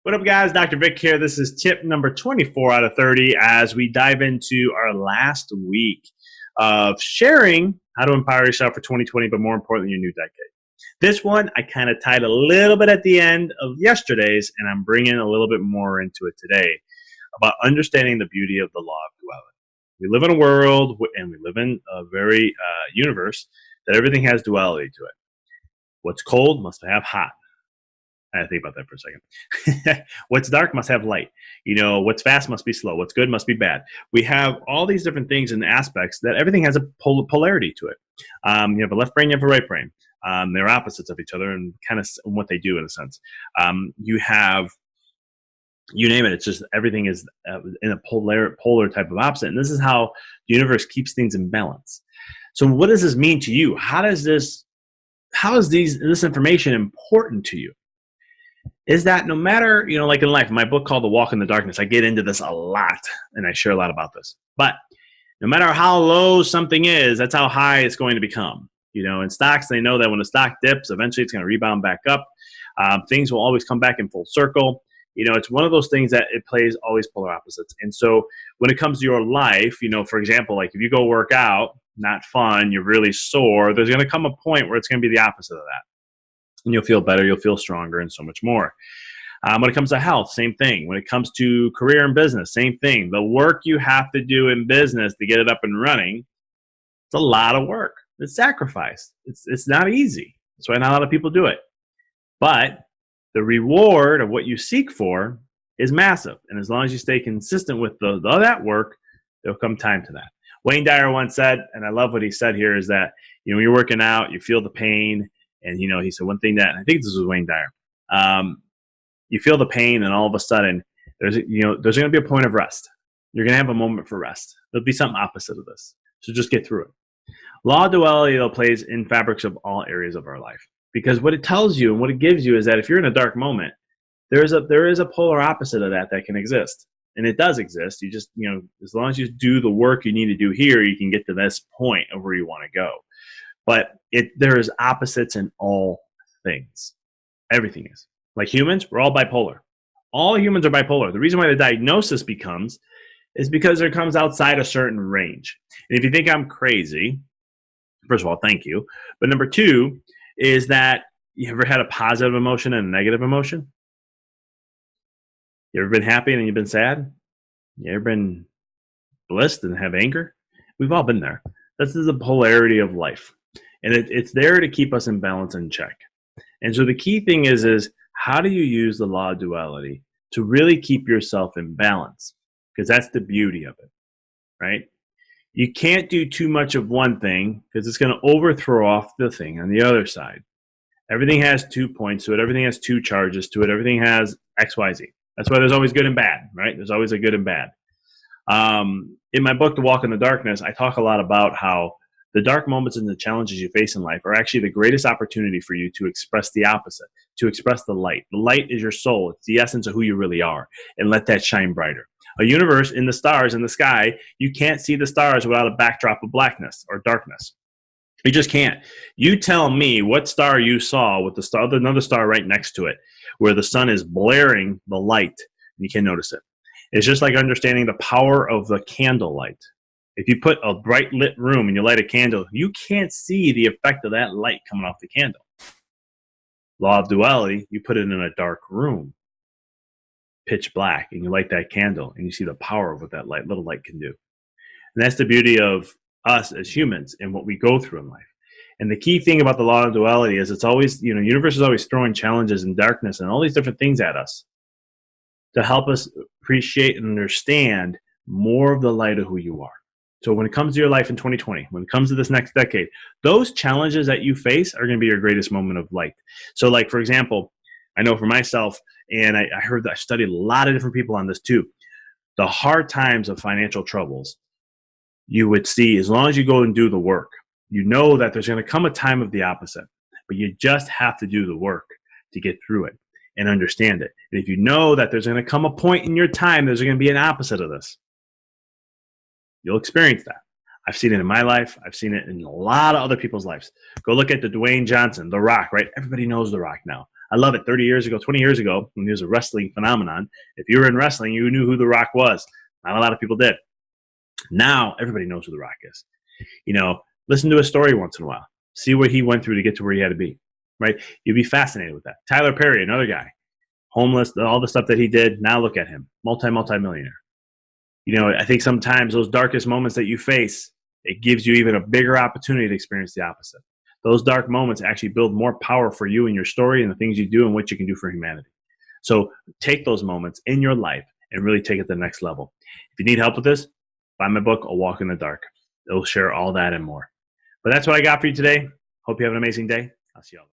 What up, guys? Dr. Vic here. This is tip number 24 out of 30 as we dive into our last week of sharing how to empower yourself for 2020, but more importantly, your new decade. This one, I kind of tied a little bit at the end of yesterday's, and I'm bringing a little bit more into it today about understanding the beauty of the law of duality. We live in a world, and we live in a very universe that everything has duality to it. What's cold must have hot. I had to think about that for a second. What's dark must have light. What's fast must be slow. What's good must be bad. We have all these different things and aspects that everything has a polarity to it. You have a left brain, you have a right brain. They're opposites of each other and kind of what they do in a sense. You have, you name it, it's just everything is in a polar type of opposite. And this is how the universe keeps things in balance. So what does this mean to you? How is this information important to you? Is that no matter, like in life, my book called The Walk in the Darkness, I get into this a lot and I share a lot about this. But no matter how low something is, that's how high it's going to become. In stocks, they know that when the stock dips, eventually it's going to rebound back up. Things will always come back in full circle. It's one of those things that it plays always polar opposites. And so when it comes to your life, for example, like if you go work out, not fun, you're really sore, there's going to come a point where it's going to be the opposite of that. And you'll feel better, you'll feel stronger, and so much more. When it comes to health, same thing. When it comes to career and business, same thing. The work you have to do in business to get it up and running, it's a lot of work. It's sacrifice. It's not easy. That's why not a lot of people do it. But the reward of what you seek for is massive. And as long as you stay consistent with that work, there'll come time to that. Wayne Dyer once said, and I love what he said here, is that when you're working out, you feel the pain. And, he said one thing that, I think this was Wayne Dyer, you feel the pain and all of a sudden there's going to be a point of rest. You're going to have a moment for rest. There'll be something opposite of this. So just get through it. Law of duality, though, plays in fabrics of all areas of our life. Because what it tells you and what it gives you is that if you're in a dark moment, there is a polar opposite of that can exist. And it does exist. You just, as long as you do the work you need to do here, you can get to this point of where you want to go. But there is opposites in all things. Everything is. Like humans, we're all bipolar. All humans are bipolar. The reason why the diagnosis is because it comes outside a certain range. And if you think I'm crazy, first of all, thank you. But number two is that you ever had a positive emotion and a negative emotion? You ever been happy and then you've been sad? You ever been blissed and have anger? We've all been there. This is the polarity of life. And it's there to keep us in balance and check. And so the key thing is how do you use the law of duality to really keep yourself in balance? Because that's the beauty of it, right? You can't do too much of one thing because it's going to overthrow off the thing on the other side. Everything has 2 points to it. Everything has 2 charges to it. Everything has X, Y, Z. That's why there's always good and bad, right? There's always a good and bad. In my book, The Walk in the Darkness, I talk a lot about how the dark moments and the challenges you face in life are actually the greatest opportunity for you to express the opposite, to express the light. The light is your soul. It's the essence of who you really are, and let that shine brighter. A universe in the stars in the sky, you can't see the stars without a backdrop of blackness or darkness. You just can't. You tell me what star you saw with another star right next to it, where the sun is blaring the light, and you can't notice it. It's just like understanding the power of the candlelight. If you put a bright lit room and you light a candle, you can't see the effect of that light coming off the candle. Law of duality, you put it in a dark room, pitch black, and you light that candle and you see the power of what that little light can do. And that's the beauty of us as humans and what we go through in life. And the key thing about the law of duality is it's always, the universe is always throwing challenges and darkness and all these different things at us to help us appreciate and understand more of the light of who you are. So when it comes to your life in 2020, when it comes to this next decade, those challenges that you face are going to be your greatest moment of light. So like, for example, I know for myself, and I heard that I studied a lot of different people on this too, the hard times of financial troubles, you would see as long as you go and do the work, you know that there's going to come a time of the opposite, but you just have to do the work to get through it and understand it. And if you know that there's going to come a point in your time, there's going to be an opposite of this, you'll experience that. I've seen it in my life. I've seen it in a lot of other people's lives. Go look at the Dwayne Johnson, The Rock, right? Everybody knows The Rock now. I love it. 30 years ago, 20 years ago, when there was a wrestling phenomenon, if you were in wrestling, you knew who The Rock was. Not a lot of people did. Now, everybody knows who The Rock is. Listen to his story once in a while. See what he went through to get to where he had to be, right? You'd be fascinated with that. Tyler Perry, another guy, homeless, all the stuff that he did. Now look at him, multi-millionaire. I think sometimes those darkest moments that you face, it gives you even a bigger opportunity to experience the opposite. Those dark moments actually build more power for you and your story and the things you do and what you can do for humanity. So take those moments in your life and really take it to the next level. If you need help with this, buy my book, A Walk in the Dark. It'll share all that and more. But that's what I got for you today. Hope you have an amazing day. I'll see you all.